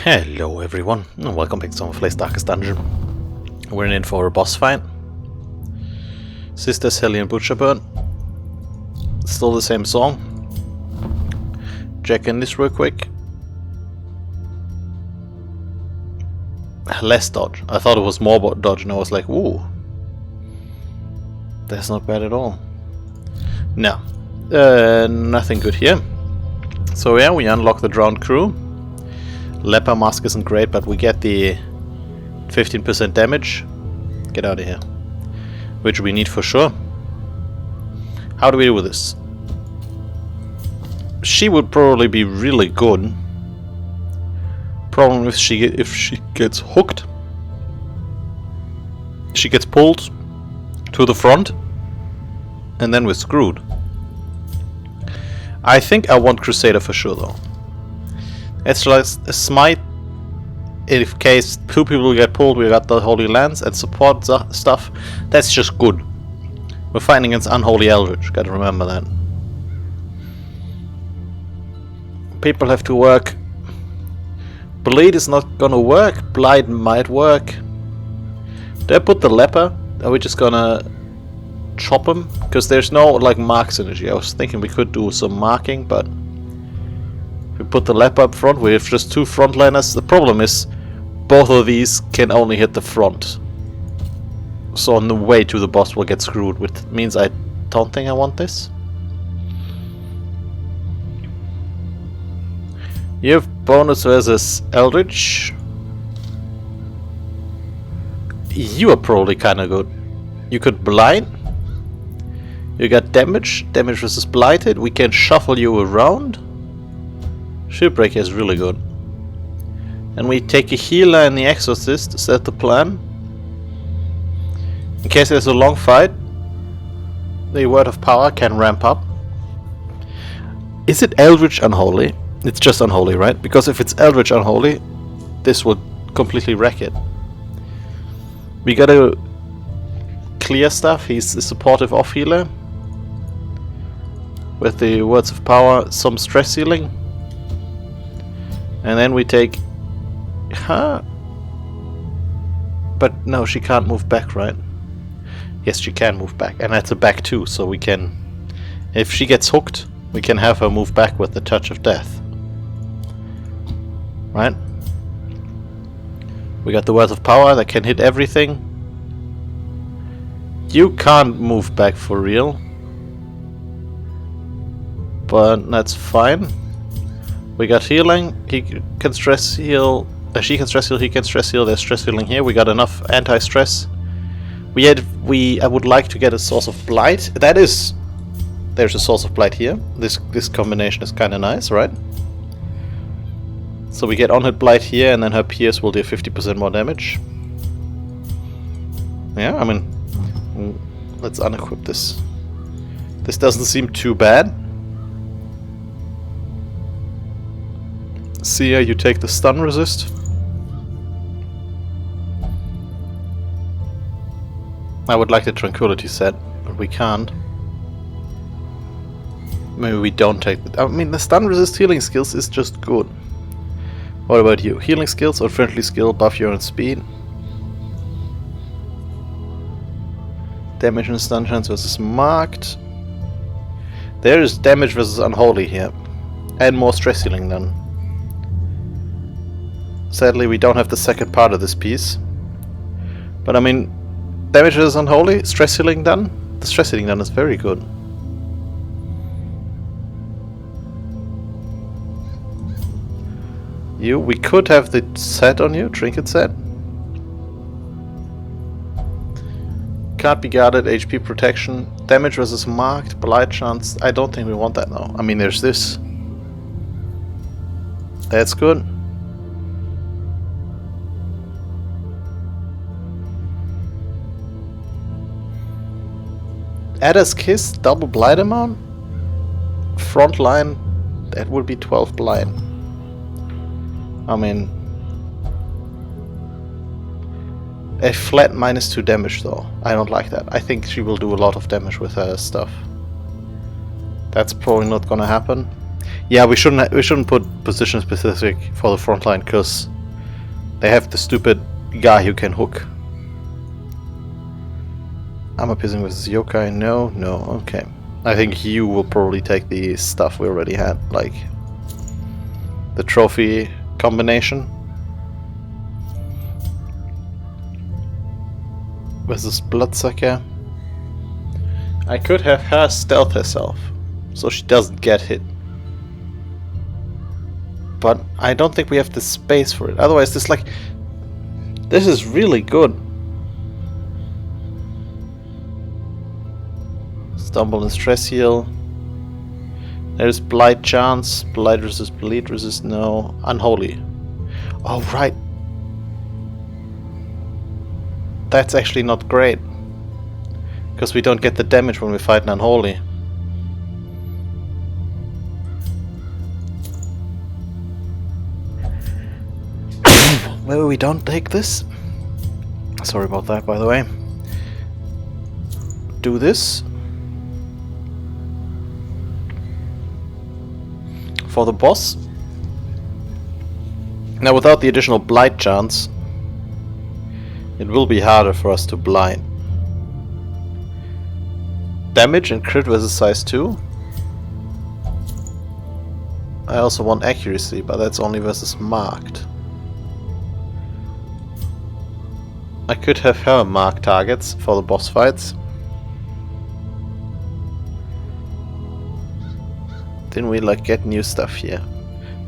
Hello everyone, and welcome back to Summerflay's Darkest Dungeon. We're in for a boss fight. Sister Sally and Butcherburn. Still the same song. Check in this real quick. Less dodge. I thought it was more dodge and I was like, ooh. That's not bad at all. No. Nothing good here. So yeah, we unlock the drowned crew. Leper mask isn't great, but we get the 15% damage. Get out of here. Which we need for sure. How do we do with this? She would probably be really good. Problem if she gets hooked. She gets pulled to the front. And then we're screwed. I think I want Crusader for sure though. It's like a smite. In case two people get pulled, we got the Holy Lance and support stuff. That's just good. We're fighting against Unholy Eldritch, gotta remember that. People have to work. Bleed is not gonna work. Blight might work. Did I put the Leper? Are we just gonna chop him? Because there's no like mark synergy. I was thinking we could do some marking, but we put the Leper up front. We have just two frontliners. The problem is both of these can only hit the front. So on the way to the boss we'll get screwed, which means I don't think I want this. You have bonus versus Eldritch. You are probably kinda good. You could blind. You got damage. Damage versus blighted. We can shuffle you around. Shipbreaker is really good. And we take a healer and the exorcist. Is that the plan? In case there's a long fight, the word of power can ramp up. Is it Eldritch Unholy? It's just Unholy, right? Because if it's Eldritch Unholy, this would completely wreck it. We gotta clear stuff. He's a supportive off healer. With the words of power, some stress healing. And then we take her. But no, she can't move back, right? Yes, she can move back. And that's a back too, so we can... If she gets hooked, we can have her move back with the touch of death. Right? We got the words of power that can hit everything. You can't move back for real. But that's fine. We got healing. He can stress heal. She can stress heal. He can stress heal. There's stress healing here. We got enough anti-stress. I would like to get a source of blight. There's a source of blight here. This combination is kind of nice, right? So we get on-hit blight here, and then her pierce will do 50% more damage. Yeah, I mean, let's unequip this. This doesn't seem too bad. Sia, you take the stun resist. I would like the tranquility set, but we can't. Maybe we don't take it. I mean, the stun resist healing skills is just good. What about you? Healing skills or friendly skill buff your own speed? Damage and stun chance versus marked. There is damage versus unholy here. And more stress healing then. Sadly, we don't have the second part of this piece. But I mean, damage is unholy, stress healing done. The stress healing done is very good. We could have the set on you, trinket set. Can't be guarded, HP protection, damage versus marked, blight chance. I don't think we want that now. I mean, there's this. That's good. Adder's Kiss, double blight amount? Front line, that would be 12 blight. I mean... A flat -2 damage though. I don't like that. I think she will do a lot of damage with her stuff. That's probably not gonna happen. Yeah, we shouldn't put position specific for the front line, because They have the stupid guy who can hook. Armor piercing versus yokai. No, no, okay. I think you will probably take the stuff we already had, like the trophy combination. Versus Bloodsucker. I could have her stealth herself, so she doesn't get hit. But I don't think we have the space for it. Otherwise, this is really good. Stumble and stress heal. There's blight chance. Blight resist, bleed resist. No, unholy. Oh right. That's actually not great, because we don't get the damage when we fight an unholy. Maybe we don't take this. Sorry about that, by the way. Do this. For the boss. Now without the additional blight chance, it will be harder for us to blind. Damage and crit versus size 2. I also want accuracy, but that's only versus marked. I could have her mark targets for the boss fights. Didn't we like get new stuff here?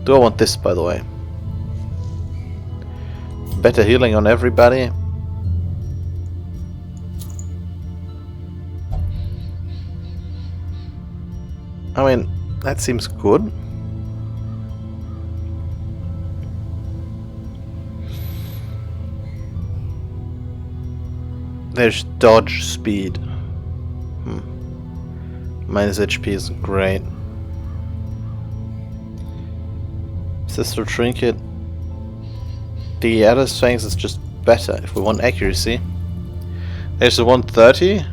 Do I want this, by the way? Better healing on everybody. I mean, that seems good. There's dodge speed. Minus HP isn't great. Sister Trinket. The other strength is just better if we want accuracy. There's a 130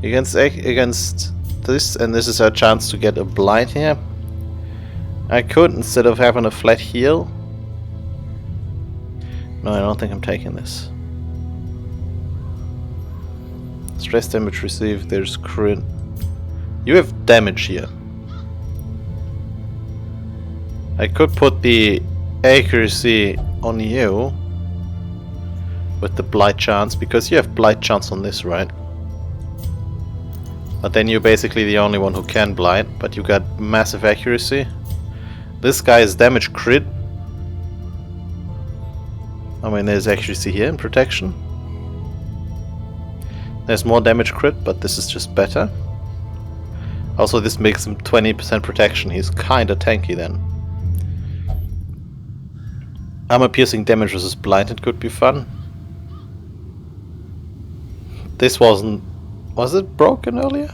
against this, and this is our chance to get a blind here. I could, instead of having a flat heal. No, I don't think I'm taking this. Stress damage received, there's crit. You have damage here. I could put the accuracy on you with the blight chance, because you have blight chance on this, right? But then you're basically the only one who can blight, but you got massive accuracy. This guy is damage crit. I mean, there's accuracy here and protection. There's more damage crit, but this is just better. Also, this makes him 20% protection. He's kinda tanky then. Armor piercing damage versus blinded could be fun. This wasn't... Was it broken earlier?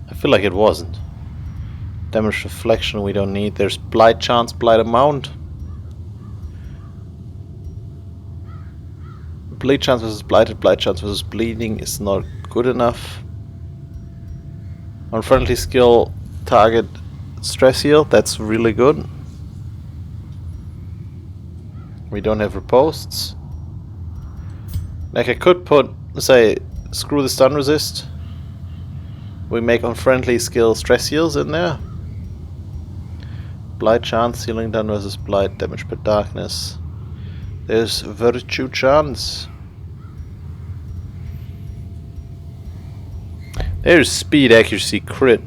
I feel like it wasn't. Damage reflection we don't need. There's blight chance, blight amount. Bleed chance versus blighted, blight chance versus bleeding is not good enough. On friendly skill, target stress heal, that's really good. We don't have riposts. Like I could put, say, screw the stun resist. We make on friendly skill stress heals in there. Blight chance, healing done versus blight, damage per darkness. There's virtue chance. There's speed, accuracy, crit.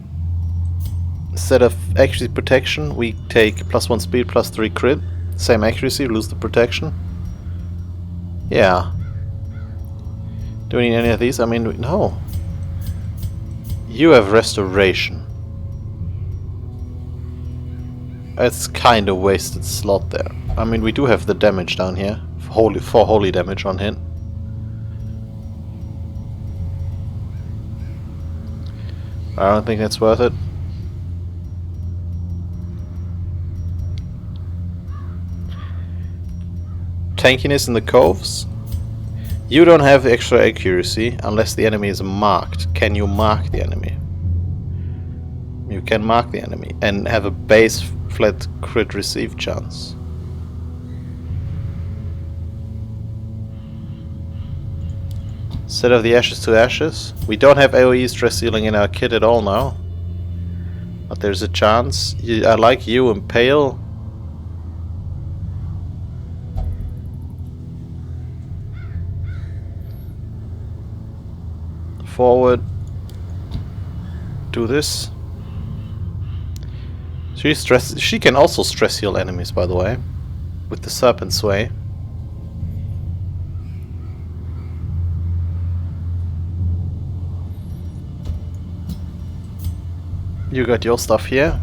Instead of accuracy protection, we take +1 speed, +3 crit. Same accuracy, lose the protection. Yeah. Do we need any of these? I mean, no. You have restoration. It's kind of wasted slot there. I mean, we do have the damage down here. For holy damage on hit. I don't think that's worth it. Tankiness in the coves. You don't have extra accuracy unless the enemy is marked. Can you mark the enemy? You can mark the enemy and have a base flat crit receive chance. Set of the ashes to ashes. We don't have AoE stress healing in our kit at all now. But there's a chance. I like you, Impale. Forward. Do this. She can also stress heal enemies, by the way. With the Serpent Sway. You got your stuff here.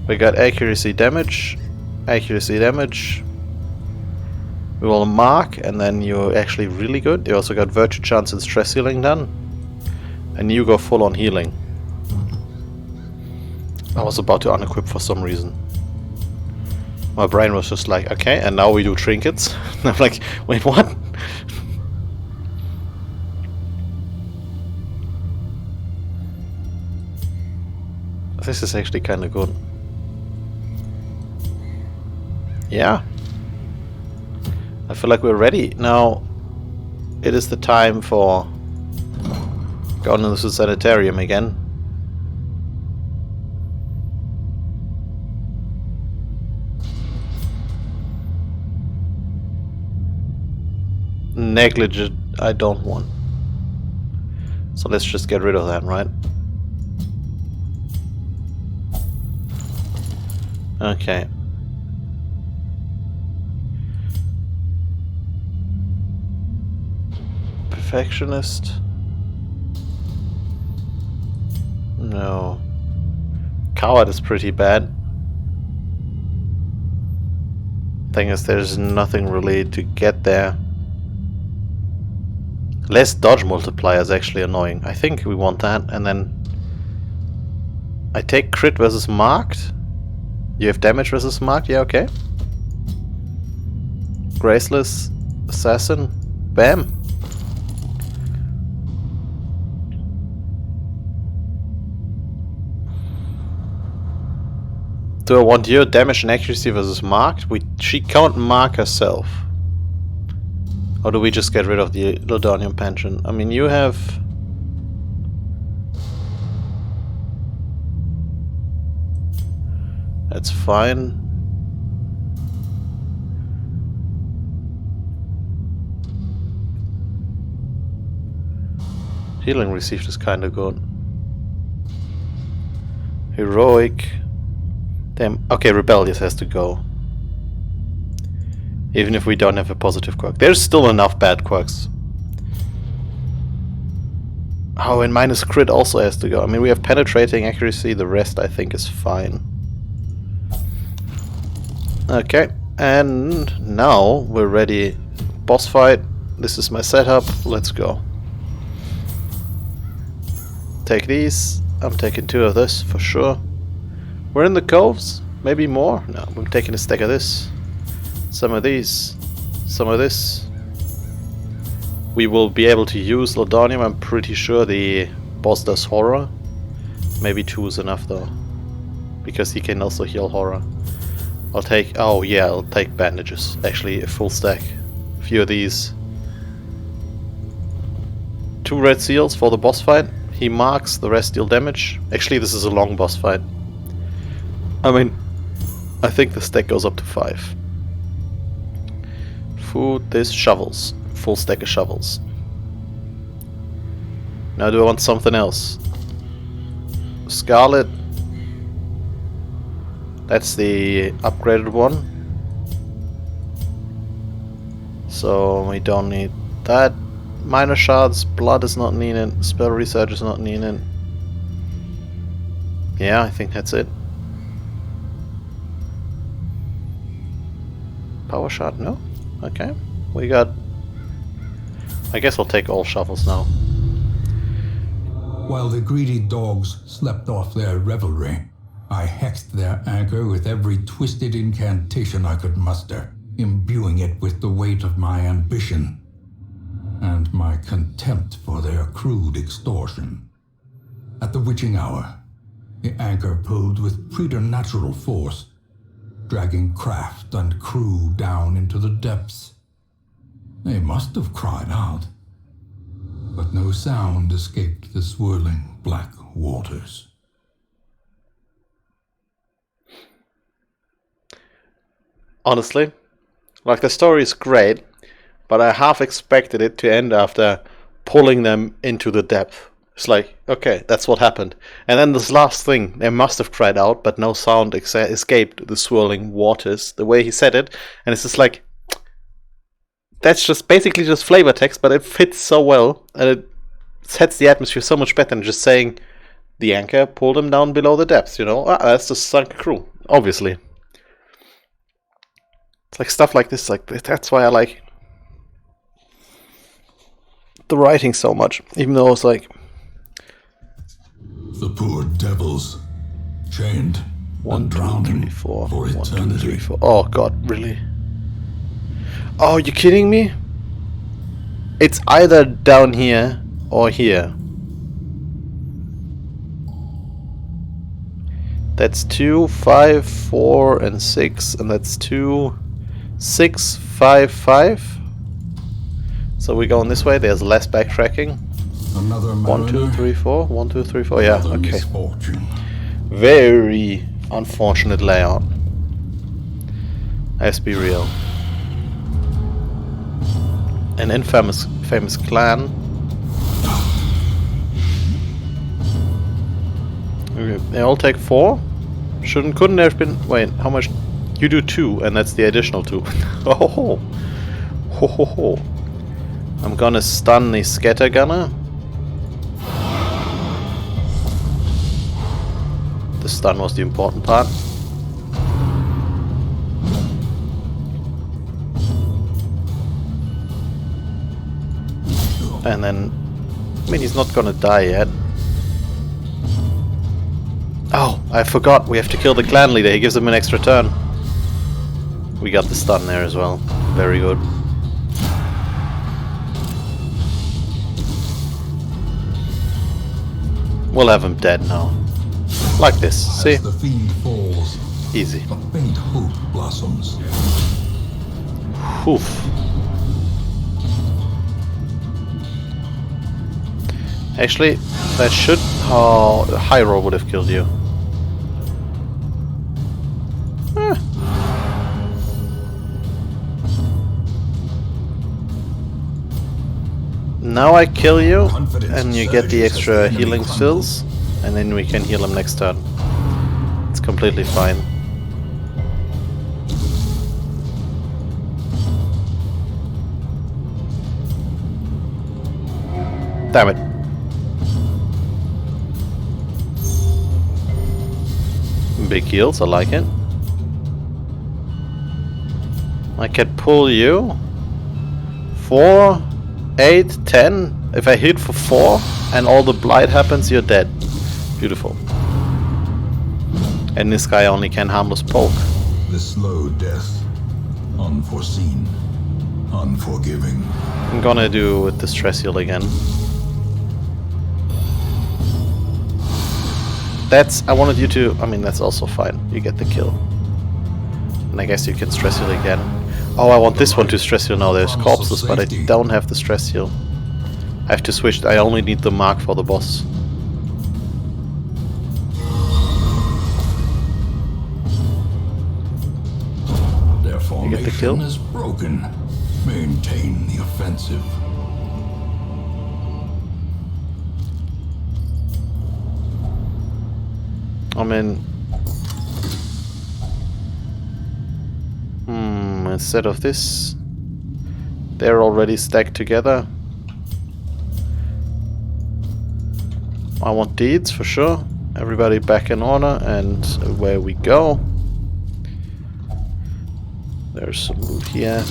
We got accuracy damage. Accuracy damage. We will mark, and then you're actually really good. You also got virtue chance and stress healing done. And you go full on healing. I was about to unequip for some reason. My brain was just like, okay, and now we do trinkets. And I'm like, wait, what? This is actually kind of good. Yeah. I feel like we're ready. Now, it is the time for going into the sanitarium again. Negligent, I don't want. So let's just get rid of that, right? Okay. Perfectionist. No. Coward is pretty bad. Thing is, there's nothing really to get there. Less dodge multiplier is actually annoying. I think we want that, and then I take crit versus marked. You have damage versus marked, yeah, okay. Graceless assassin, bam. Do I want your damage and accuracy versus marked? She can't mark herself. Or do we just get rid of the Lodonium pension? I mean, you have... That's fine. Healing received is kinda good. Heroic. Damn. Okay, Rebellious has to go. Even if we don't have a positive quirk. There's still enough bad quirks. Oh, and minus crit also has to go. I mean, we have penetrating accuracy, the rest I think is fine. Okay, and now we're ready. Boss fight. This is my setup. Let's go. Take these. I'm taking 2 of this for sure. We're in the coves. Maybe more. No, I'm taking a stack of this. Some of these. Some of this. We will be able to use Lodonium. I'm pretty sure the boss does horror. Maybe 2 is enough though. Because he can also heal horror. I'll take... Oh yeah, I'll take bandages. Actually, a full stack. A few of these. 2 red seals for the boss fight. He marks, the rest deal damage. Actually, this is a long boss fight. I mean, I think the stack goes up to 5. Food, this, shovels. Full stack of shovels. Now do I want something else? Scarlet. That's the upgraded one. So we don't need that. Minor shards, blood is not needed, spell research is not needed. Yeah, I think that's it. Power shard, no? Okay. We got... I guess I'll take all shovels now. While the greedy dogs slept off their revelry, I hexed their anchor with every twisted incantation I could muster, imbuing it with the weight of my ambition and my contempt for their crude extortion. At the witching hour, the anchor pulled with preternatural force, dragging craft and crew down into the depths. They must have cried out, but no sound escaped the swirling black waters. Honestly, like the story is great, but I half expected it to end after pulling them into the depth. It's like, okay, that's what happened. And then this last thing, they must have cried out, but no sound escaped the swirling waters, the way he said it. And it's just like, that's just basically just flavor text, but it fits so well, and it sets the atmosphere so much better than just saying the anchor pulled him down below the depths, you know? That's the sunk crew, obviously. It's like stuff like this, like that's why I like the writing so much, even though it's like... The poor devils, chained and drowning for eternity. 1, 2, 3, 4. Oh god, really? Oh, you kidding me? It's either down here or here. That's 2, 5, 4, and 6, and that's 2, 6, 5, 5. So we're going this way. There's less backtracking. Another 1, 2, 3, 4. 1, 2, 3, 4. Yeah, okay. Misfortune. Very unfortunate layout. Let's be real. An infamous clan. Okay, they all take 4. Couldn't there have been? Wait, how much? You do 2, and that's the additional 2. Oh ho ho ho ho! I'm gonna stun the scatter gunner. The stun was the important part. And then, I mean, he's not gonna die yet. Oh, I forgot. We have to kill the clan leader. He gives him an extra turn. We got the stun there as well. Very good. We'll have him dead now. Like this. See? As the fiend falls, Easy. a faint hope blossoms. Oof. Actually, that should... Oh, Hyro would have killed you. Now I kill you, and you get the extra healing spells, and then we can heal him next turn. It's completely fine. Damn it. Big heals, I like it. I can pull you. 4, 8, 10. If I hit for 4 and all the blight happens, you're dead. Beautiful. And this guy only can harmless poke. The slow death, unforeseen, unforgiving. I'm gonna do with the stress heal again. I wanted you to... I mean, that's also fine. You get the kill. And I guess you can stress heal again. Oh, I want this one to stress heal now. There's corpses, but I don't have the stress heal. I have to switch. I only need the mark for the boss. Their You get the kill? formation is broken. Maintain the offensive. I mean... instead of this... They're already stacked together. I want deeds for sure. Everybody back in order, and away we go. There's some loot here.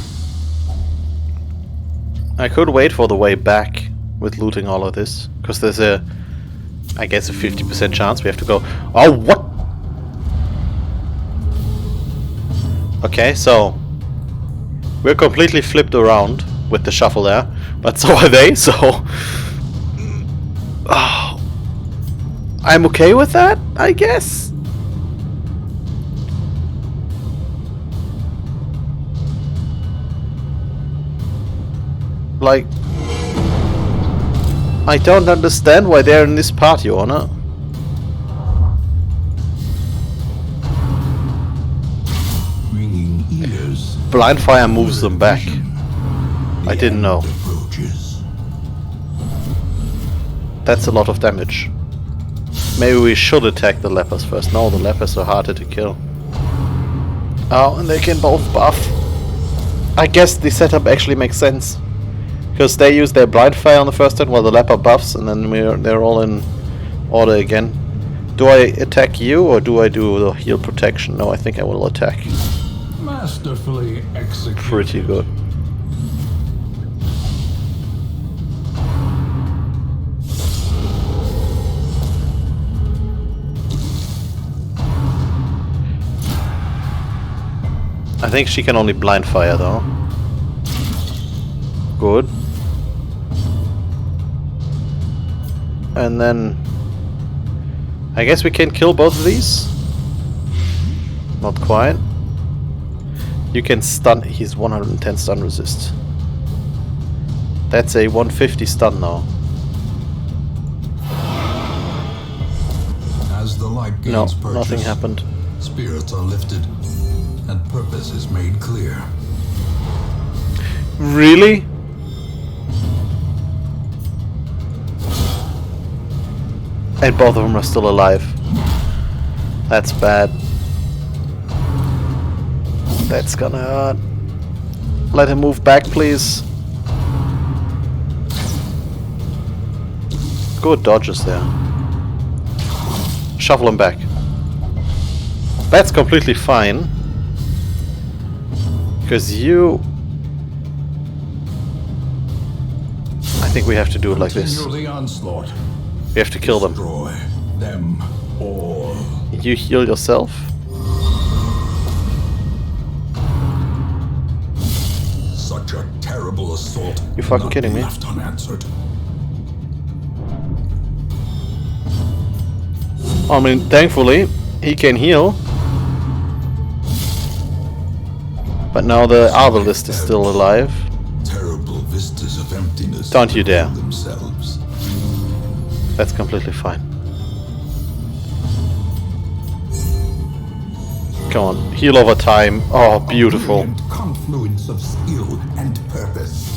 I could wait for the way back with looting all of this, because there's a... I guess a 50% chance we have to go... Oh, what? Okay, so... We're completely flipped around with the shuffle there, but so are they, so... Oh, I'm okay with that, I guess? Like... I don't understand why they're in this part, Your Honor. Ringing ears. Blind fire moves them back. I didn't know. Approaches. That's a lot of damage. Maybe we should attack the lepers first. No, the lepers are harder to kill. Oh, and they can both buff. I guess the setup actually makes sense. Because they use their blind fire on the first turn while the leper buffs, and then they're all in order again. Do I attack you or do I do the heal protection? No, I think I will attack. Masterfully executed. Pretty good. I think she can only blind fire though. Good. And then I guess we can kill both of these. Not quite. You can stun. He's 110 stun resist. That's a 150 stun now. As the light gains No, purchase, nothing happened. spirits are lifted, and purpose is made clear. Really? And both of them are still alive. That's bad. That's gonna hurt. Let him move back, please. Good dodges there. Shuffle him back. That's completely fine. Because you... I think we have to do it like this. Continue the onslaught. We have to kill them. Destroy them all. You heal yourself. Such a terrible assault. You fucking cannot kidding be me? Left unanswered. I mean, thankfully, he can heal. But now the Arbalist is still alive. Terrible vistas of emptiness. Don't you dare. Themselves. That's completely fine. Come on, heal over time. Oh, beautiful. A brilliant confluence of skill and purpose.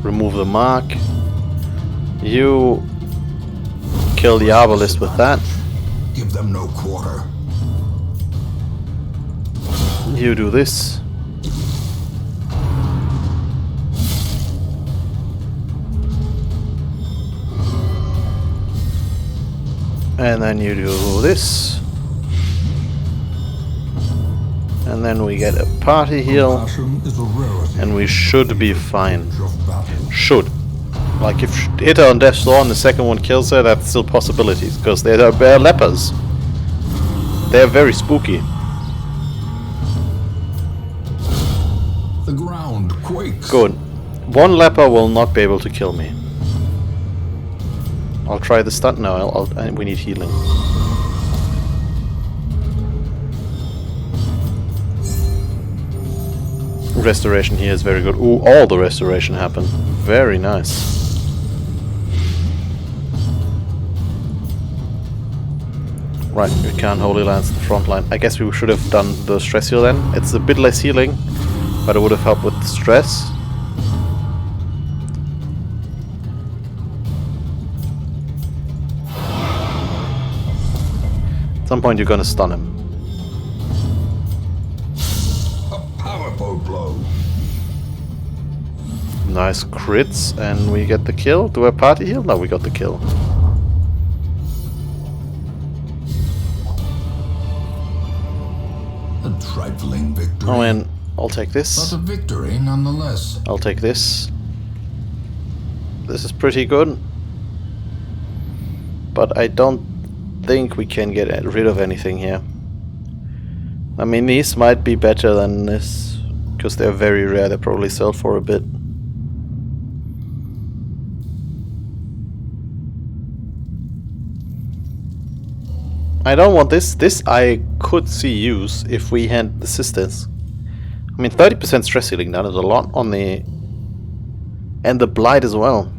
Remove the mark. You kill the Arbalist with that. Give them no quarter. You do this. And then you do this. And then we get a party heal. Compassion is a rarity. And we should be fine. Of battle. Should. Like if hit her on Death's Door and the second one kills her, that's still possibilities. Because they're lepers. They're very spooky. The ground quakes. Good. One leper will not be able to kill me. I'll try the stunt now. We need healing. Restoration here is very good. Ooh, all the restoration happened. Very nice. Right, we can't Holy Lance the front line. I guess we should have done the stress heal then. It's a bit less healing, but it would have helped with the stress. At some point you're gonna stun him. A powerful blow. Nice crits, and we get the kill. Do I party heal? No, we got the kill. A trifling victory. Oh man, I'll take But this. a victory nonetheless. I'll take this. This is pretty good. But I don't think we can get rid of anything here. I mean, these might be better than this. Because they're very rare, they probably sell for a bit. I don't want this. This I could see use if we had the sisters. I mean, 30% stress healing, that is a lot on the... And the Blight as well.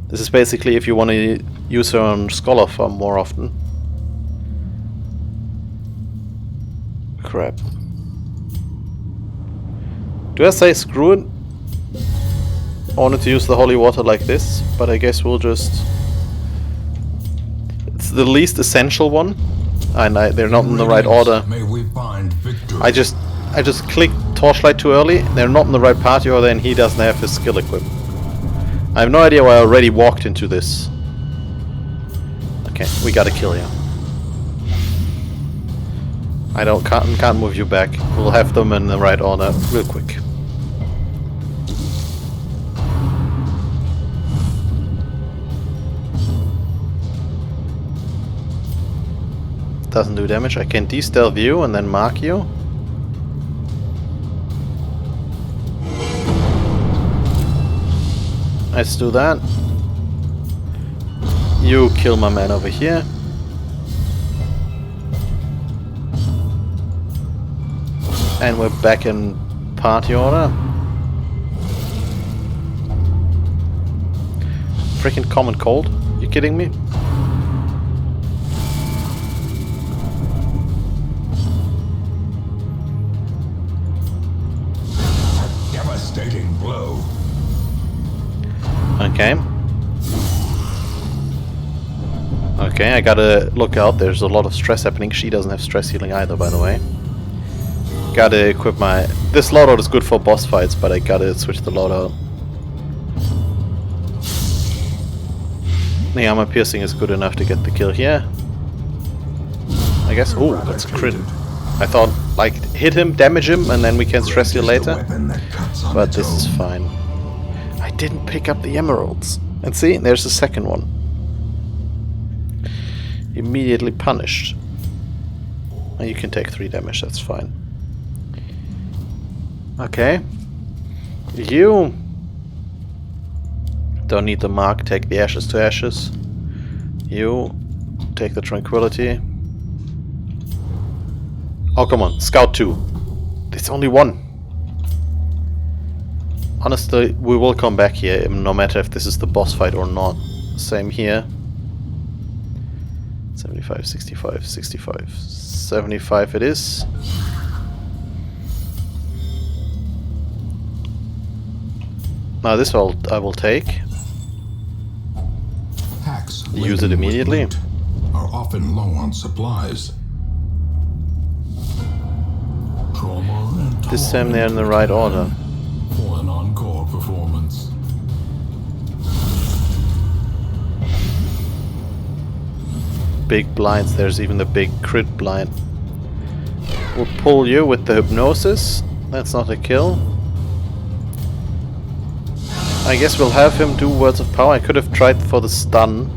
This is basically if you want to use her on Scholar Farm more often. Crap. Do I say screw it? I wanted to use the holy water like this, but I guess we'll just... It's the least essential one, and they're not in the right order. May we find victory. I just clicked Torchlight too early. They're not in the right party order, and he doesn't have his skill equipped. I have no idea why I already walked into this. Okay, we gotta kill you. I can't move you back. We'll have them in the right order real quick. Doesn't do damage. I can de-stealth you and then mark you. Let's do that. You kill my man over here. And we're back in party order. Freaking common cold. You kidding me? Devastating blow. Okay. Okay, I gotta look out. There's a lot of stress happening. She doesn't have stress healing either, by the way. Gotta equip my... This loadout is good for boss fights, but I gotta switch the loadout. The armor piercing is good enough to get the kill here. I guess... Ooh, that's crit. I thought, like, hit him, damage him, and then we can stress heal later. But this is fine. I didn't pick up the emeralds. And see, there's the second one. Immediately punished. And you can take 3 damage, that's fine. Okay. You don't need the mark, take the ashes to ashes. You take the tranquility. Oh, come on, Scout 2. It's only 1. Honestly, we will come back here, no matter if this is the boss fight or not. Same here. 75, 65, 65, 75 it is. Now this I will take. Packs Use it immediately. Are often low on supplies. Trauma and This time they're in the right order. For an encore performance. Big blinds, there's even the big crit blind. We'll pull you with the hypnosis. That's not a kill. I guess we'll have him do Words of Power. I could have tried for the stun.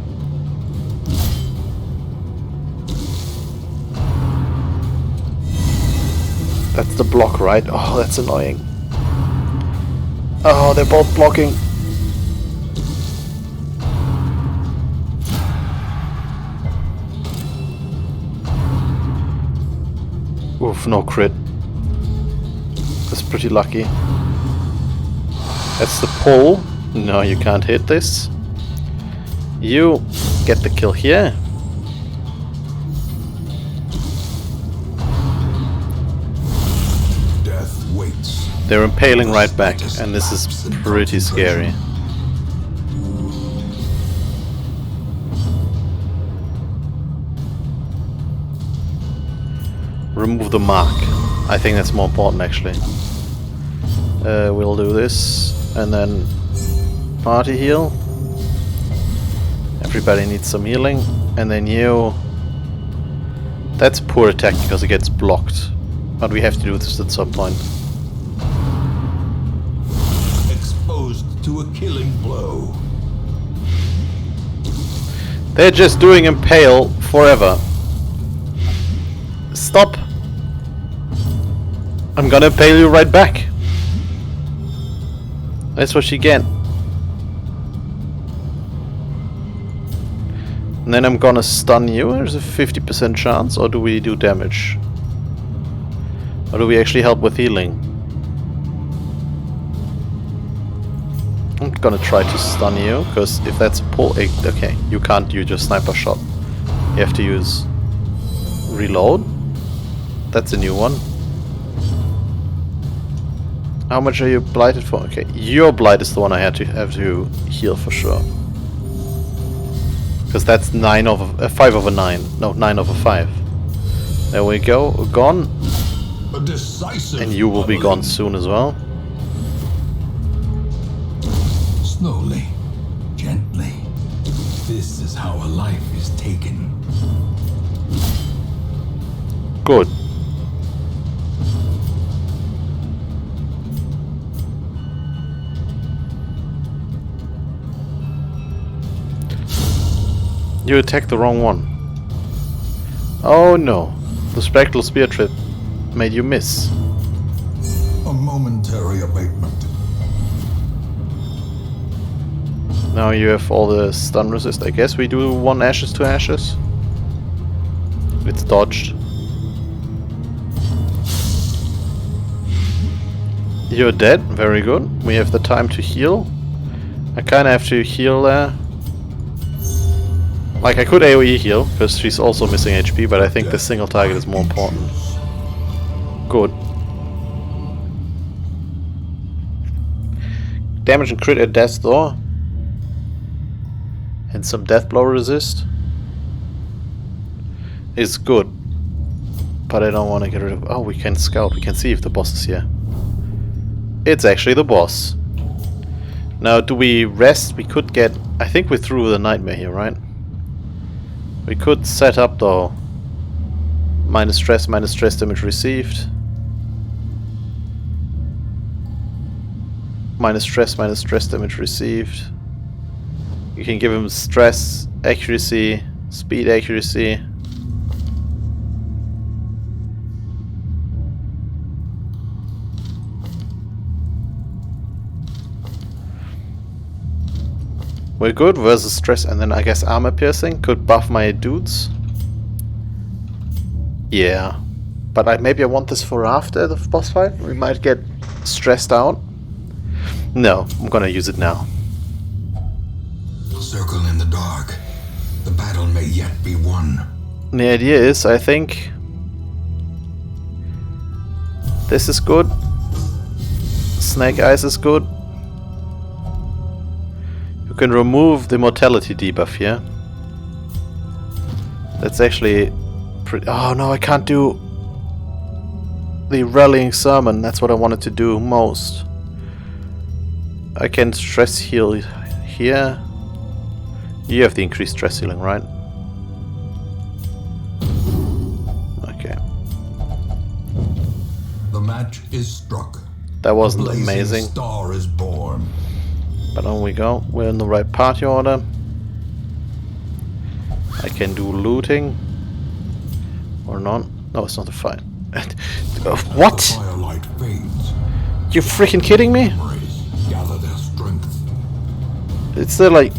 That's the block, right? Oh, that's annoying. Oh, they're both blocking. Oof, no crit. That's pretty lucky. That's the pull. No, you can't hit this. You get the kill here. Death waits. They're impaling right back, and this is pretty scary. Remove the mark. I think that's more important, actually. We'll do this, and then party heal. Everybody needs some healing, and then you... That's poor attack because it gets blocked, but we have to do this at some point. Exposed to a killing blow. They're just doing impale forever. Stop! I'm gonna impale you right back. That's what you get. And then I'm gonna stun you. There's a 50% chance, or do we do damage? Or do we actually help with healing? I'm gonna try to stun you, because if that's a pull... Okay, you can't use your sniper shot. You have to use... reload? That's a new one. How much are you blighted for? Okay, your blight is the one I have to heal for sure. Because that's 5 over 9. No, 9 over 5. There we go, gone. A decisive And you will be gone soon as well. Slowly, gently. This is how a life is taken. Good. You attacked the wrong one. Oh no. The spectral spear trip made you miss. A momentary abatement. Now you have all the stun resist. I guess we do 1 ashes to ashes. It's dodged. You're dead. Very good. We have the time to heal. I kinda have to heal there. Like, I could AoE heal, because she's also missing HP, but I think the single target is more important. Good. Damage and crit at death's door. And some death blow resist. Is good. But I don't want to get rid of... Oh, we can scout. We can see if the boss is here. It's actually the boss. Now, do we rest? We could get... I think we're through the nightmare here, right? We could set up though. Minus stress damage received. Minus stress damage received. You can give him stress, accuracy, speed accuracy. We're good versus stress, and then I guess armor piercing could buff my dudes. Yeah, but maybe I want this for after the boss fight. We might get stressed out. No, I'm gonna use it now. Circle in the dark. The battle may yet be won. The idea is, I think this is good. Snake Eyes is good. You can remove the mortality debuff here. That's actually pretty... Oh no, I can't do the rallying sermon. That's what I wanted to do most. I can stress heal here. You have the increased stress healing, right? Okay. The match is struck. That wasn't A blazing amazing. Star is born. But on we go. We're in the right party order. I can do looting. Or not. No, it's not a fight. What? The firelight fades. You freaking kidding me? Memories gather their strength. It's still like...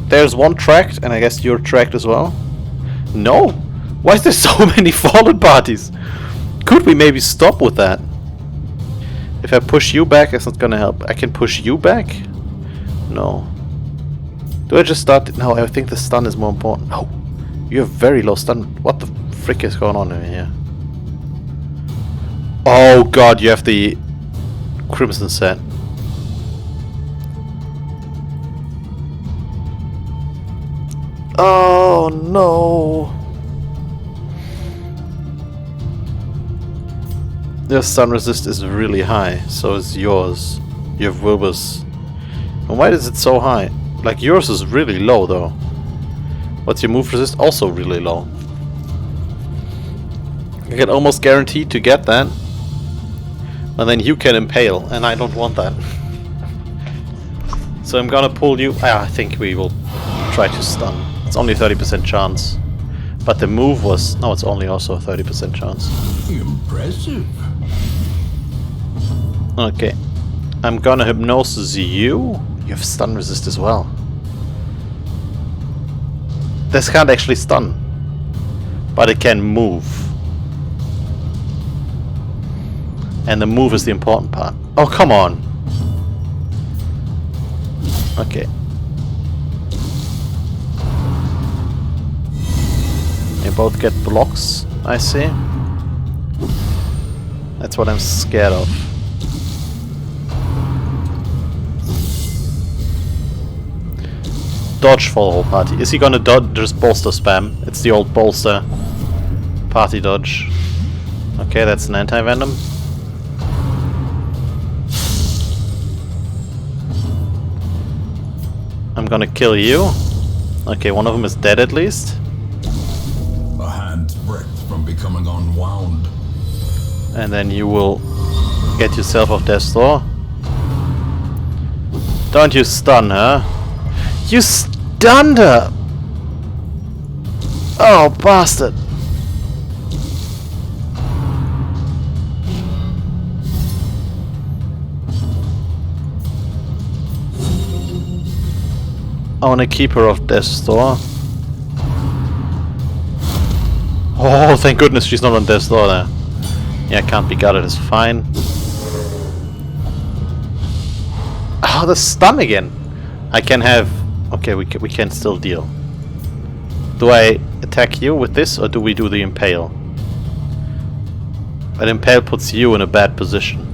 There's one tracked, and I guess you're tracked as well. No? Why is there so many fallen parties? Could we maybe stop with that? If I push you back, it's not gonna help. I can push you back? No. Do I just start? No, I think the stun is more important. Oh, you have very low stun. What the frick is going on in here? Oh god, you have the Crimson set. Oh no. Your stun resist is really high, so is yours. You have Wilbur's. And why is it so high? Like yours is really low though. What's your move resist? Also really low. I can almost guarantee to get that. And then you can impale, and I don't want that. So I'm gonna pull you. I think we will try to stun. It's only 30% chance. But the move was... No, it's only also a 30% chance. Impressive. Okay. I'm gonna hypnosis you. You have stun resist as well. This can't actually stun. But it can move. And the move is the important part. Oh, come on. Okay. They both get blocks, I see. That's what I'm scared of. Dodge for the whole party. Is he gonna dodge? Just bolster spam. It's the old bolster party dodge. Okay, that's an anti-venom. I'm gonna kill you. Okay, one of them is dead at least. A hand's breadth from becoming unwound. And then you will get yourself off death's door. Don't you stun her. You stunned her! Oh, bastard! I wanna keep her off death's door. Oh, thank goodness she's not on death's door there. Yeah, can't be gutted, it's fine. Oh, the stun again! I can have... Okay, we can still deal. Do I attack you with this, or do we do the impale? But impale puts you in a bad position.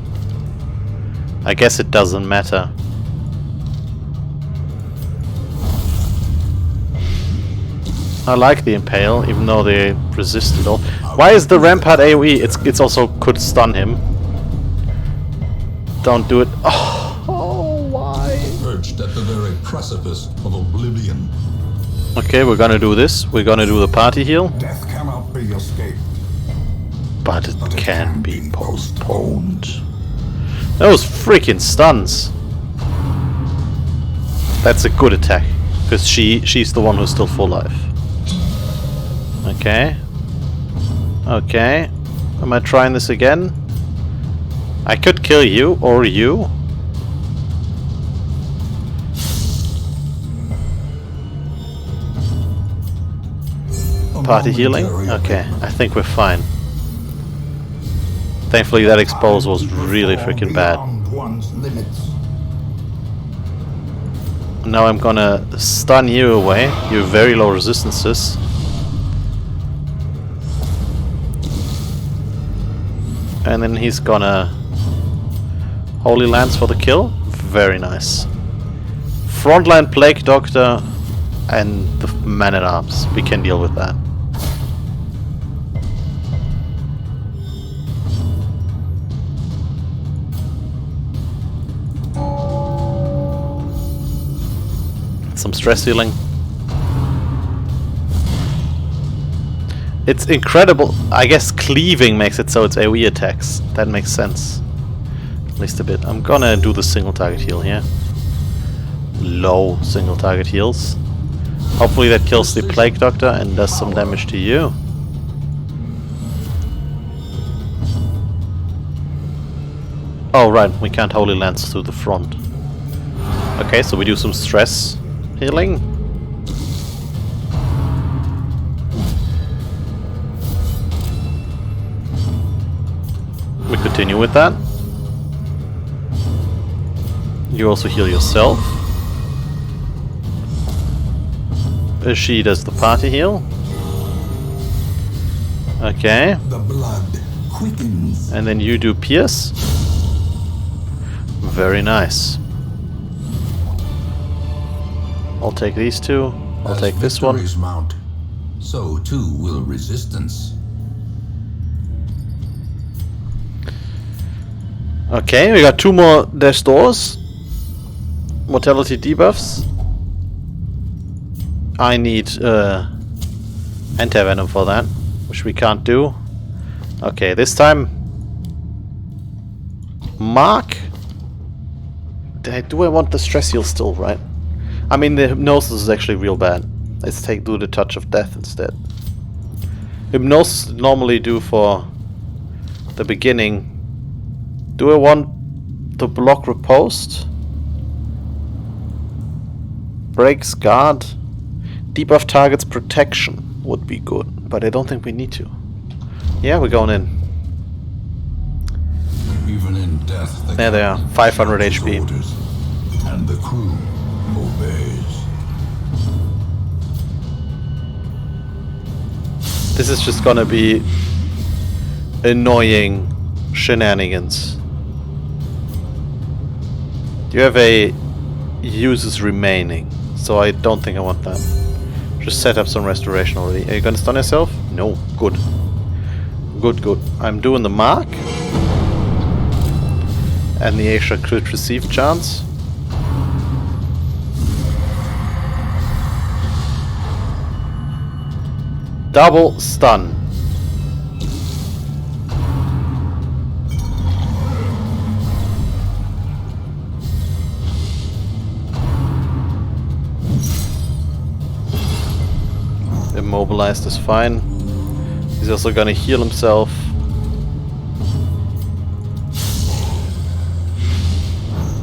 I guess it doesn't matter. I like the impale, even though they resist it all. Why is the rampart AoE? It's also could stun him. Don't do it. Oh, why? Perched at the very precipice of oblivion. Okay, we're gonna do this. We're gonna do the party heal. Death cannot be escaped. But it can be postponed. Those freaking stuns. That's a good attack. Because she's the one who's still full life. Okay. Okay. Am I trying this again? I could kill you, or you. Party healing? Okay, I think we're fine. Thankfully that expose was really freaking bad. Now I'm gonna stun you away. You have very low resistances. And then he's gonna Holy Lance for the kill. Very nice. Frontline Plague Doctor and the Man-at-Arms. We can deal with that. Some stress healing. It's incredible. I guess cleaving makes it so it's AoE attacks. That makes sense. At least a bit. I'm gonna do the single target heal here. Low single target heals. Hopefully that kills the Plague Doctor and does some damage to you. Oh right, we can't Holy Lance through the front. Okay, so we do some stress healing. We continue with that. You also heal yourself. She does the party heal. Okay. The blood quickens. And then you do pierce. Very nice. I'll take these two. I'll take this one. As mount, so too will resistance. Okay, we got two more dash doors. Mortality debuffs. I need anti-venom for that, which we can't do. Okay, this time Mark. Do I want the stress heal still, right? I mean, the hypnosis is actually real bad. Let's do the touch of death instead. Hypnosis normally do for the beginning. Do I want to block riposte? Breaks guard. Debuff targets protection would be good, but I don't think we need to. Yeah, we're going in. Even in death, There they are, 500 HP. And the crew obeys. This is just gonna be annoying shenanigans. You have a users remaining, so I don't think I want that. Just set up some restoration already. Are you gonna stun yourself? No. Good. Good, good. I'm doing the mark. And the extra crit receive chance. Double stun. Immobilized is fine. He's also gonna heal himself.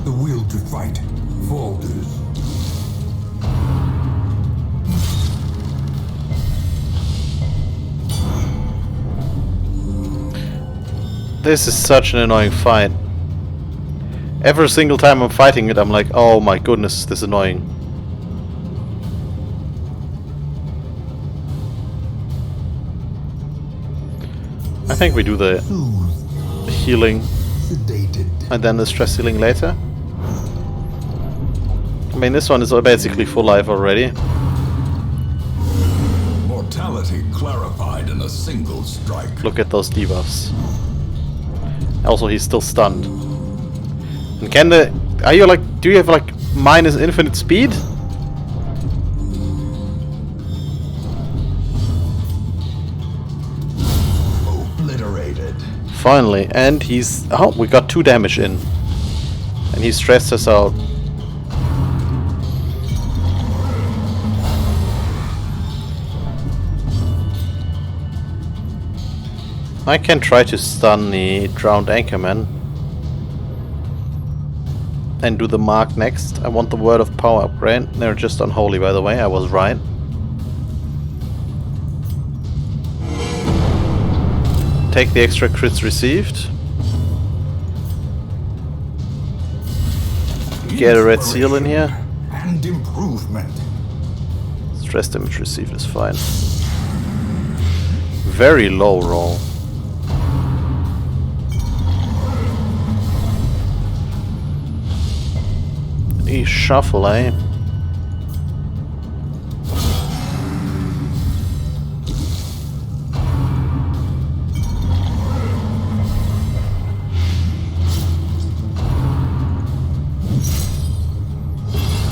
The will to fight falters. This is such an annoying fight. Every single time I'm fighting it, I'm like, oh my goodness, this is annoying. I think we do the healing Sedated. and then the stress healing later. I mean, this one is basically full life already. Mortality clarified in a single strike. Look at those debuffs. Also, he's still stunned. And can the... Are you like... Do you have like minus infinite speed? Obliterated. Finally. And he's... Oh, we got 2 damage in. And he stressed us out. I can try to stun the drowned anchorman. And do the mark next. I want the word of power upgrade. They're just unholy, by the way. I was right. Take the extra crits received. Get a red seal in here. And improvement. Stress damage received is fine. Very low roll. A shuffle, eh?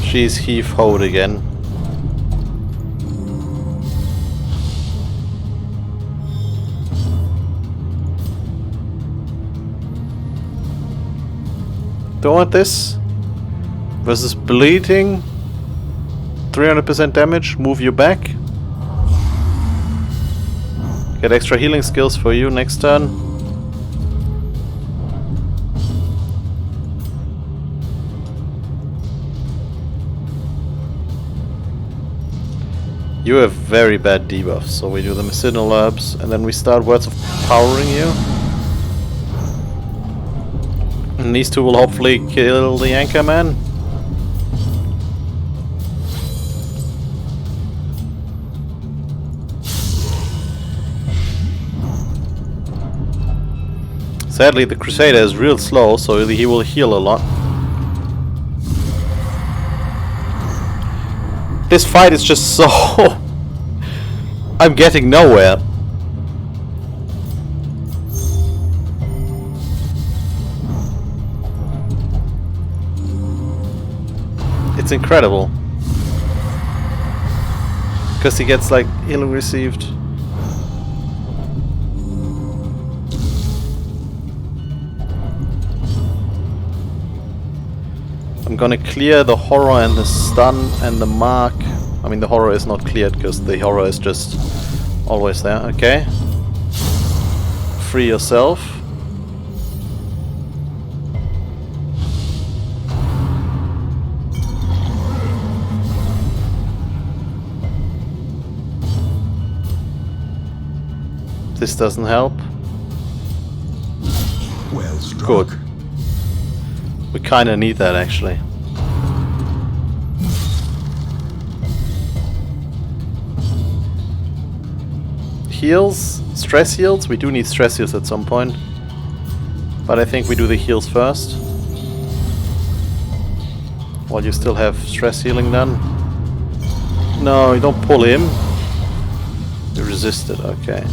She's heave-hoed again. Don't want this. Versus bleeding. 300% damage. Move you back. Get extra healing skills for you next turn. You have very bad debuffs, so we do the medicinal herbs and then we start words of powering you. And these two will hopefully kill the anchorman. Sadly, the Crusader is real slow, so he will heal a lot. This fight is just so... I'm getting nowhere. It's incredible. Because he gets like healing received. I'm gonna clear the horror and the stun and the mark. I mean, the horror is not cleared because the horror is just always there. Okay. Free yourself. This doesn't help. Well struck. Good. We kinda need that actually. Heals, stress heals. We do need stress heals at some point. But I think we do the heals first. While you still have stress healing done. No, you don't pull him. You resisted, okay.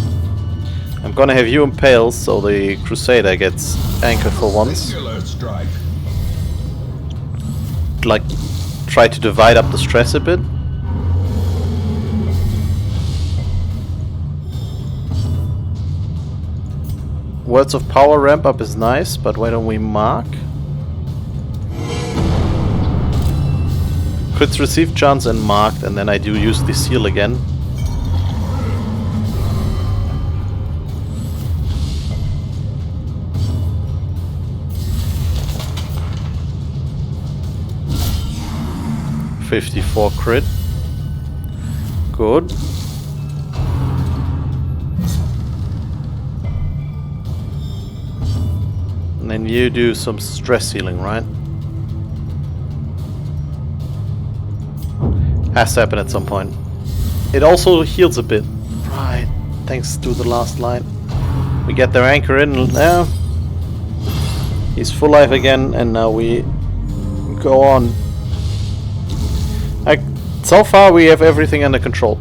I'm gonna have you impaled so the Crusader gets anchored for once. Like, try to divide up the stress a bit. Words of Power ramp up is nice, but why don't we mark? Crits receive chance and marked, and then I do use the seal again. .54 crit. Good. And then you do some stress healing, right? Has to happen at some point. It also heals a bit. Right. Thanks to the last line. We get their anchor in now. He's full life again, and now we go on. So far we have everything under control.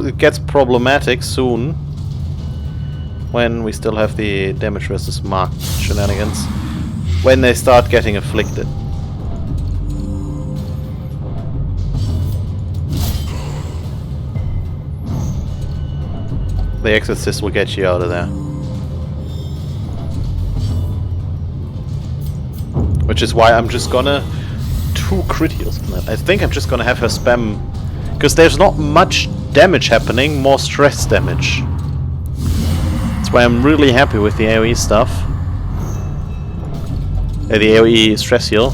It gets problematic soon when we still have the damage versus mark shenanigans. When they start getting afflicted. The Exorcist will get you out of there. Which is why I'm just gonna 2 crit heals on that. I think I'm just gonna have her spam, because there's not much damage happening, more stress damage. That's why I'm really happy with the AoE stuff. The AoE stress heal.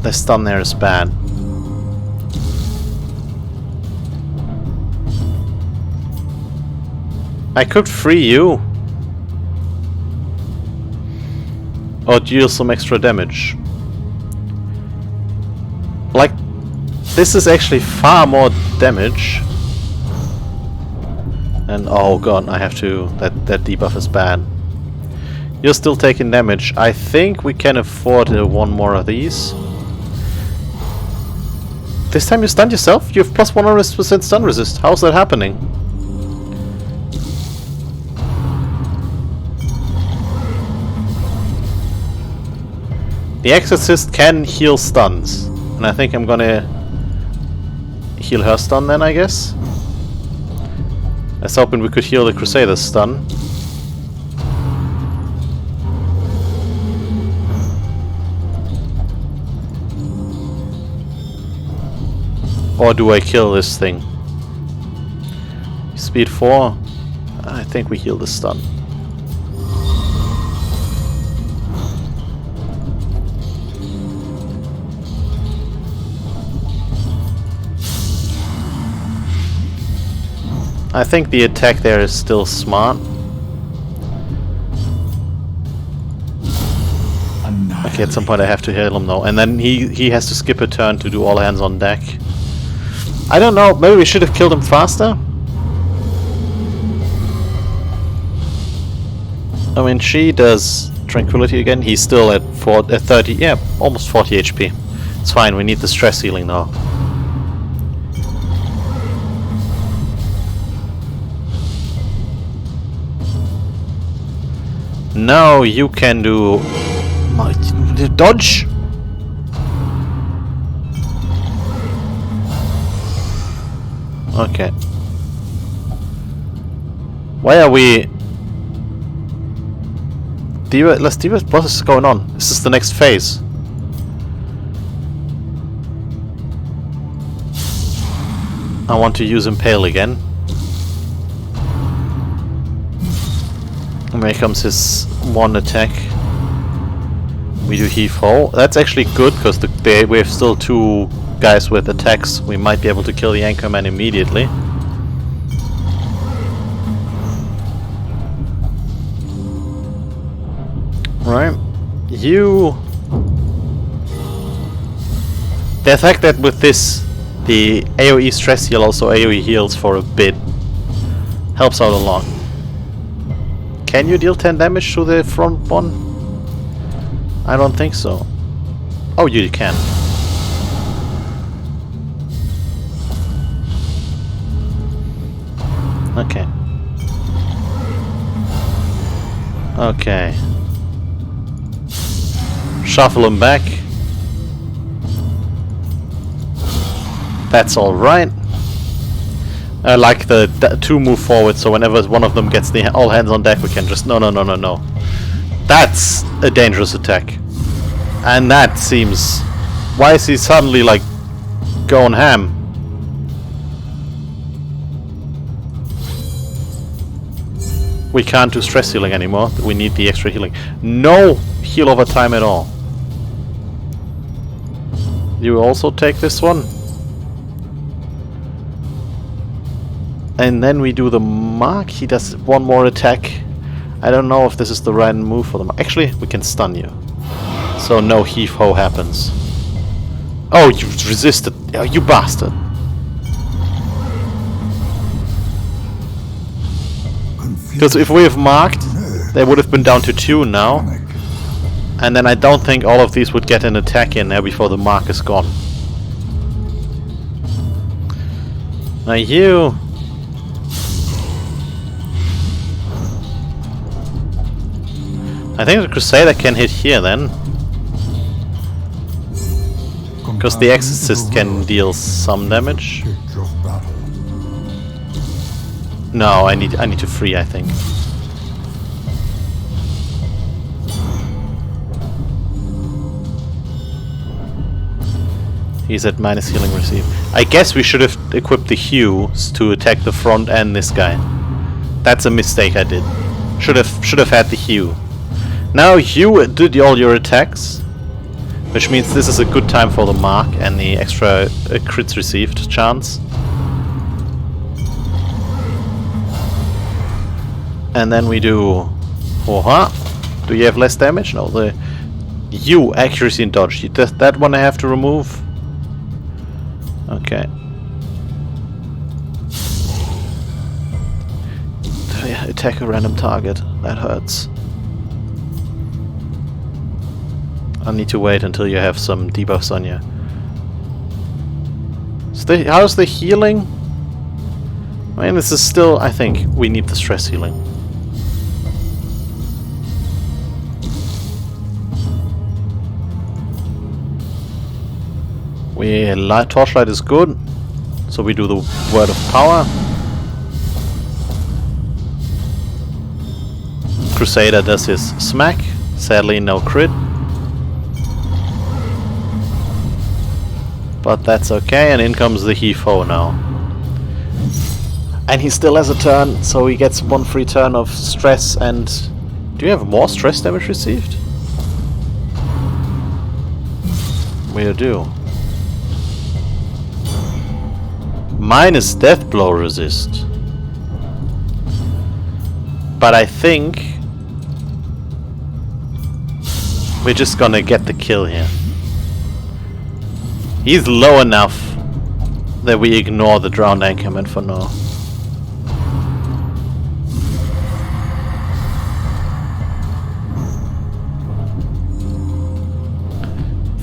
The stun there is bad. I could free you. Or deal some extra damage. Like, this is actually far more damage. And oh god, I have to... That debuff is bad. You're still taking damage. I think we can afford one more of these. This time you stunned yourself? You have plus 100% stun resist. How's that happening? The Exorcist can heal stuns, and I think I'm gonna heal her stun then, I guess. I was hoping we could heal the Crusader's stun. Or do I kill this thing? Speed 4? I think we heal the stun. I think the attack there is still smart. Okay, at some point I have to heal him though. And then he has to skip a turn to do all hands on deck. I don't know, maybe we should have killed him faster? I mean, she does Tranquility again. He's still at 30, yeah, almost 40 HP. It's fine, we need the stress healing now. Now you can do... dodge? Okay. Why are we... Let's see what is going on. This is the next phase. I want to use Impale again. And here comes his one attack. We do heave ho. That's actually good because we have still 2 guys with attacks. We might be able to kill the Anchorman immediately. Right. You The fact that with this, the AoE stress heal also AoE heals for a bit, helps out a lot. Can you deal 10 damage to the front one? I don't think so. Oh, you can. Okay. Okay. Shuffle him back. That's alright. I like the two move forward, so whenever one of them gets the all hands on deck, we can just... No. That's a dangerous attack. And that seems... Why is he suddenly, like, going ham? We can't do stress healing anymore. We need the extra healing. No heal over time at all. You also take this one. And then we do the mark. He does one more attack. I don't know if this is the right move for them. Actually, we can stun you. So no heave-ho happens. Oh, you resisted. Oh, you bastard. Because if we have marked, they would have been down to 2 now. And then I don't think all of these would get an attack in there before the mark is gone. Now you... I think the Crusader can hit here then. Because the Exorcist can deal some damage. No, I need to free, I think. He's at minus healing receive. I guess we should have equipped the Hues to attack the front and this guy. That's a mistake I did. Should have had the Hue. Now you did all your attacks, which means this is a good time for the mark and the extra crits received chance. And then we do... Do you have less damage? No, the... You, accuracy and dodge. That one I have to remove. Okay. Attack a random target. That hurts. I need to wait until you have some debuffs on you. How's the healing? I mean, this is still... I think we need the stress healing. Torchlight is good, so we do the Word of Power. Crusader does his smack. Sadly, no crit. But that's okay, and in comes the He-Fo now. And he still has a turn, so he gets one free turn of stress and... Do you have more stress damage received? We do. Minus death blow resist. But I think we're just gonna get the kill here. He's low enough that we ignore the drowned anchorman for now.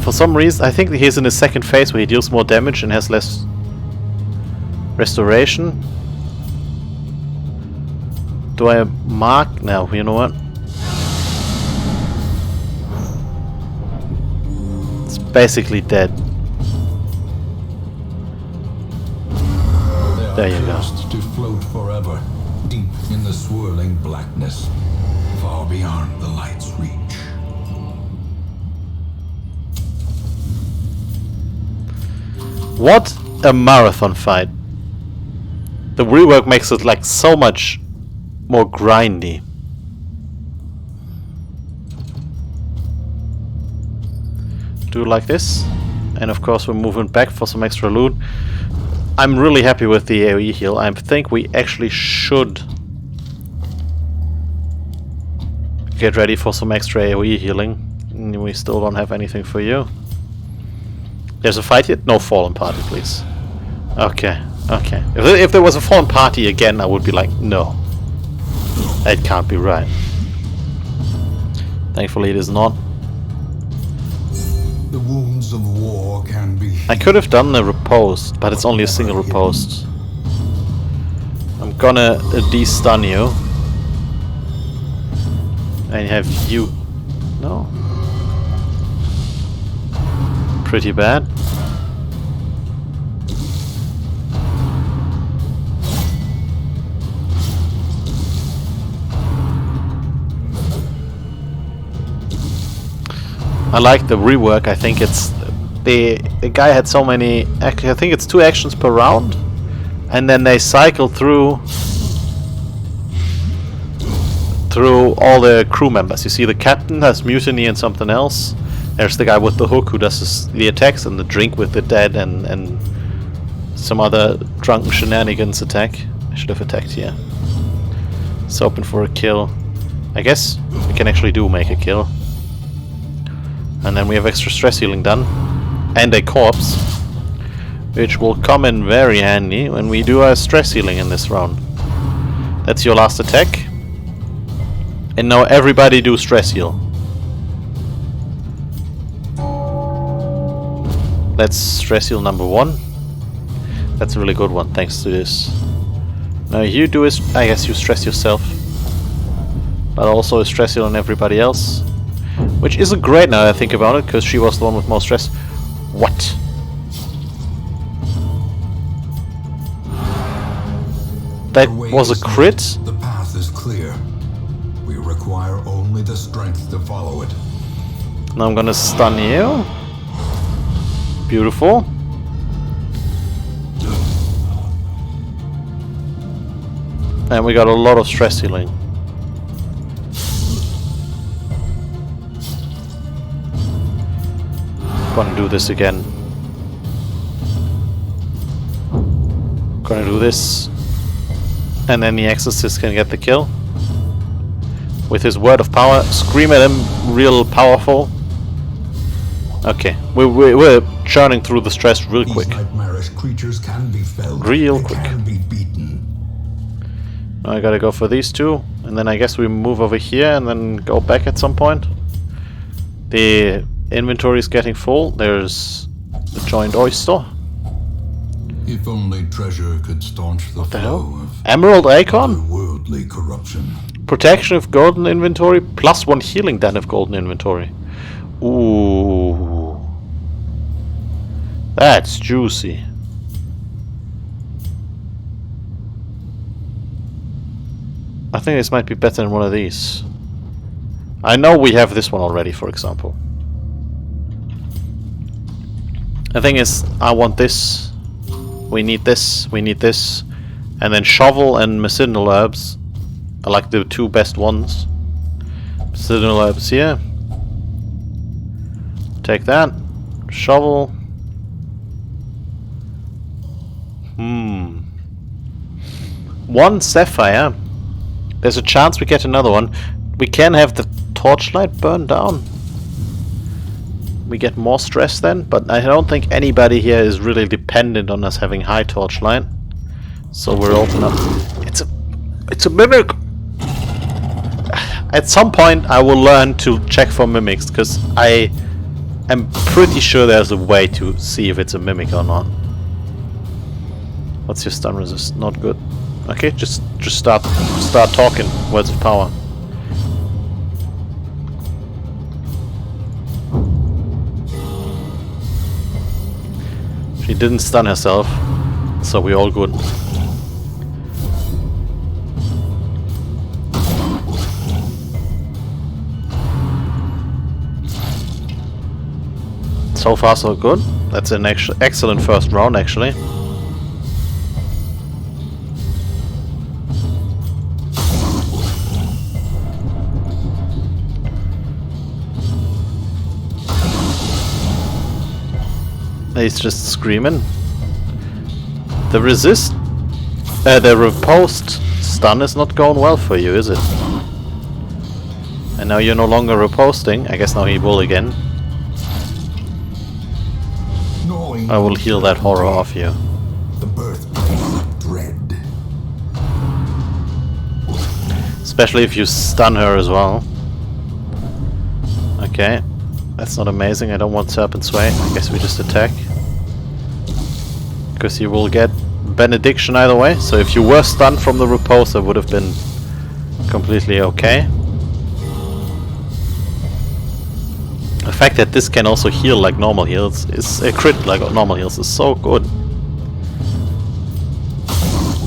For some reason, I think he's in his second phase where he deals more damage and has less restoration. Do I mark? No, you know what? It's basically dead. There you go. To float forever, deep in the swirling blackness, far beyond the light's reach. What a marathon fight. The rework makes it like so much more grindy. Do it like this. And of course we're moving back for some extra loot. I'm really happy with the AoE heal. I think we actually should get ready for some extra AoE healing. We still don't have anything for you. There's a fight yet? No fallen party, please. Okay, okay. If there was a fallen party again, I would be like, no. That can't be right. Thankfully it is not. The wounds of war can be... I could have done a riposte, but it's only a single riposte. I'm gonna de-stun you. And have you... No. Pretty bad. I like the rework. I think it's the guy had so many. I think it's 2 actions per round, and then they cycle through all the crew members. You see, the captain has mutiny and something else. There's the guy with the hook who does the attacks, and the drink with the dead, and some other drunken shenanigans attack. I should have attacked here. It's open for a kill. I guess we can actually make a kill. And then we have extra stress healing done. And a corpse. Which will come in very handy when we do our stress healing in this round. That's your last attack. And now everybody do stress heal. That's stress heal number 1. That's a really good one, thanks to this. Now you do it, I guess you stress yourself. But also a stress heal on everybody else. Which isn't great now that I think about it, because she was the one with most stress. What? That was a crit? The path is clear. We require only the strength to follow it. Now I'm gonna stun you. Beautiful. And we got a lot of stress healing. Gonna do this again. Gonna do this. And then the Exorcist can get the kill. With his word of power. Scream at him real powerful. Okay. We're churning through the stress real quick. These nightmarish creatures can be felled. Real They quick. can be beaten. I gotta go for these 2. And then I guess we move over here and then go back at some point. The inventory is getting full. There's the joint oyster. If only treasure could staunch the flow of Emerald Icon? worldly corruption. Protection of golden inventory, plus 1 healing then of golden inventory. Ooh. That's juicy. I think this might be better than one of these. I know we have this one already, for example. The thing is, I want this. We need this. We need this. And then shovel and medicinal herbs are like the 2 best ones. Medicinal herbs here. Take that. Shovel. 1 sapphire. There's a chance we get another one. We can have the torchlight burned down. We get more stress then, but I don't think anybody here is really dependent on us having high torchlight. So we're open up. It's a mimic. At some point I will learn to check for mimics, because I am pretty sure there's a way to see if it's a mimic or not. What's your stun resist? Not good. Okay, just start talking. Words of power. She didn't stun herself, so we're all good. So far so good. That's an excellent first round actually. He's just screaming. The riposte stun is not going well for you, is it? And now you're no longer riposting. I guess now he will again. No I will heal that horror off you. The birthplace of dread. Especially if you stun her as well. Okay. That's not amazing. I don't want Serpent Sway. I guess we just attack. Because you will get Benediction either way. So if you were stunned from the repose, that would have been completely okay. The fact that this can also heal like normal heals is a crit like normal heals is so good.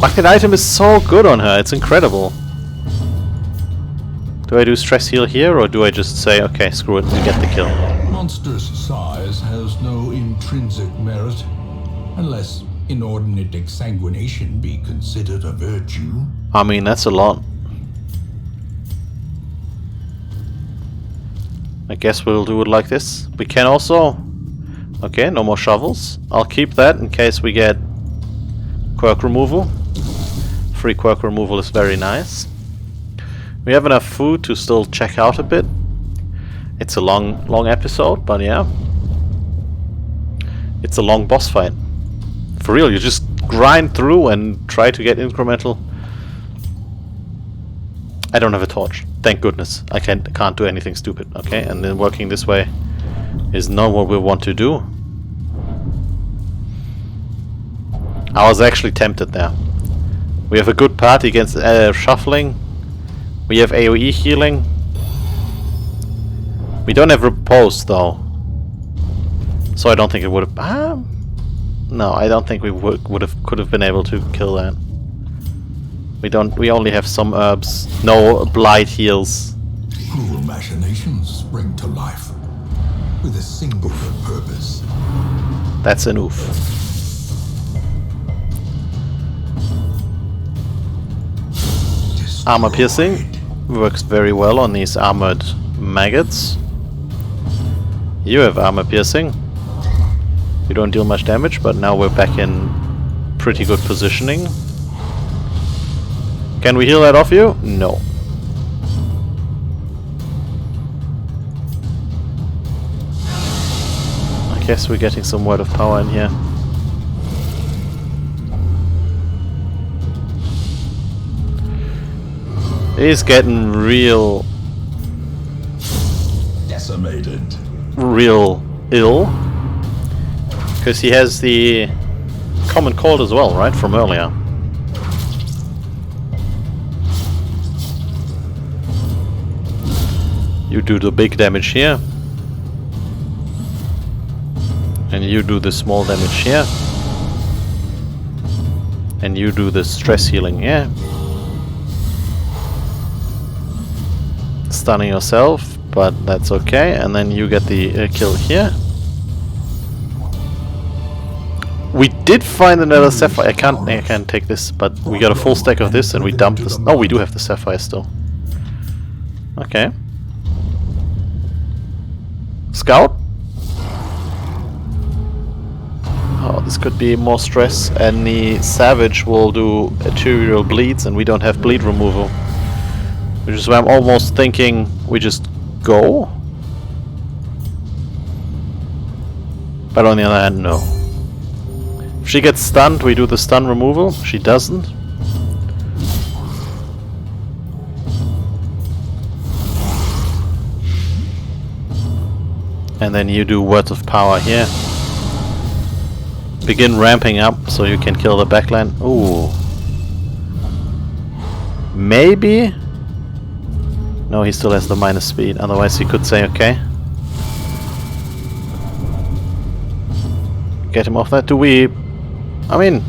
Like that item is so good on her, it's incredible. Do I do stress heal here or do I just say okay, screw it and get the kill? Monstrous size has no intrinsic merit, unless inordinate exsanguination be considered a virtue. I mean, that's a lot. I guess we'll do it like this. We can also... Okay, no more shovels. I'll keep that in case we get quirk removal. Free quirk removal is very nice. We have enough food to still check out a bit. It's a long episode, but yeah. It's a long boss fight. For real, you just grind through and try to get incremental... I don't have a torch. Thank goodness. I can't do anything stupid. Okay, and then working this way is not what we want to do. I was actually tempted there. We have a good party against shuffling. We have AoE healing. We don't have repose though. So I don't think it would have... no, I don't think we could have been able to kill that. We only have some herbs. No blight heals. Cruel machinations spring to life with a singular purpose. That's an oof. Armor piercing works very well on these armored maggots. You have armor piercing. You don't deal much damage, but now we're back in pretty good positioning. Can we heal that off you? No. I guess we're getting some word of power in here. He's getting real Decimated. Real ill. Because he has the common cold as well, right? From earlier. You do the big damage here. And you do the small damage here. And you do the stress healing here. Stunning yourself, but that's okay. And then you get the kill here. We did find another sapphire. I can't take this, but we got a full stack of this and we dumped this. Oh, we do have the sapphire still. Okay. Scout? Oh, this could be more stress, and the Savage will do arterial bleeds, and we don't have bleed removal. Which is why I'm almost thinking we just go. But on the other hand, no. If she gets stunned, we do the stun removal. She doesn't. And then you do Words of Power here. Begin ramping up so you can kill the backline. Ooh. Maybe? No, he still has the minus speed. Otherwise he could say okay. Get him off that. Do we... I mean...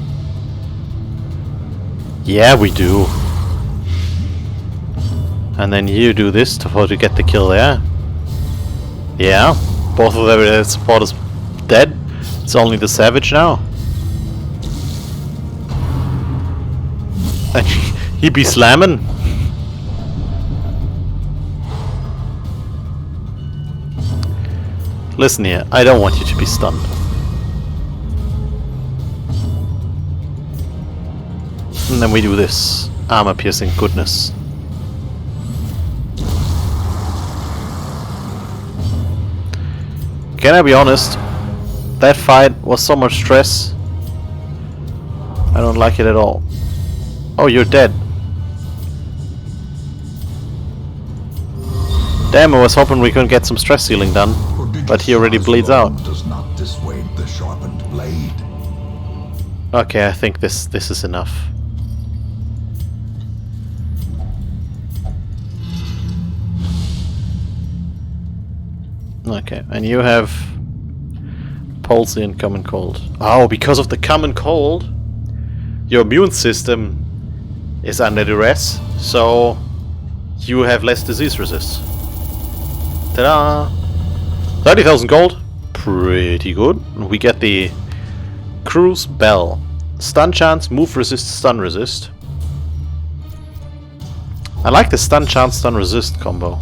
Yeah, we do. And then you do this to get the kill there. Yeah. Both of their supporters dead. It's only the Savage now. And he be slamming. Listen here, I don't want you to be stunned. And then we do this. Armor piercing goodness. Can I be honest? That fight was so much stress. I don't like it at all. Oh, you're dead. Damn, I was hoping we could get some stress healing done. But he already bleeds out. Does not dissuade the sharpened blade. Okay, I think this is enough. Okay, and you have palsy and common cold. Oh, because of the common cold, your immune system is under duress, so you have less disease resist. Ta-da! 30,000 gold. Pretty good. We get the Cruise Bell. Stun chance, move resist, stun resist. I like the stun chance, stun resist combo.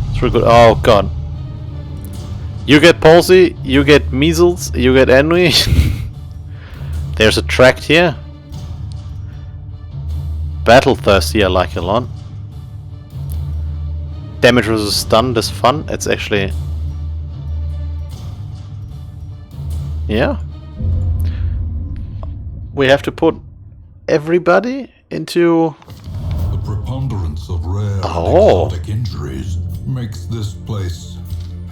It's really good. Oh god. You get palsy, you get measles, you get ennui. There's a tract here. Battle thirsty, I like a lot. Damage resist stun is fun. It's actually... yeah. We have to put everybody into... The preponderance of rare and exotic injuries makes this place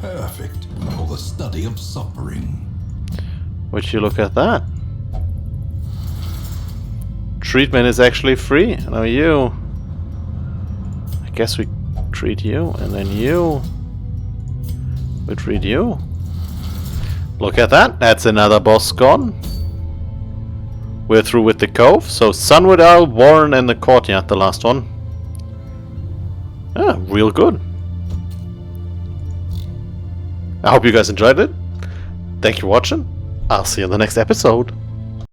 perfect for the study of suffering. Would you look at that? Treatment is actually free. Now you... I guess we treat you, and then you... we treat you. Look at that. That's another boss gone. We're through with the Cove. So Sunwood Owl, Warren, and the Courtyard, the last one. Ah, real good. I hope you guys enjoyed it. Thank you for watching. I'll see you in the next episode.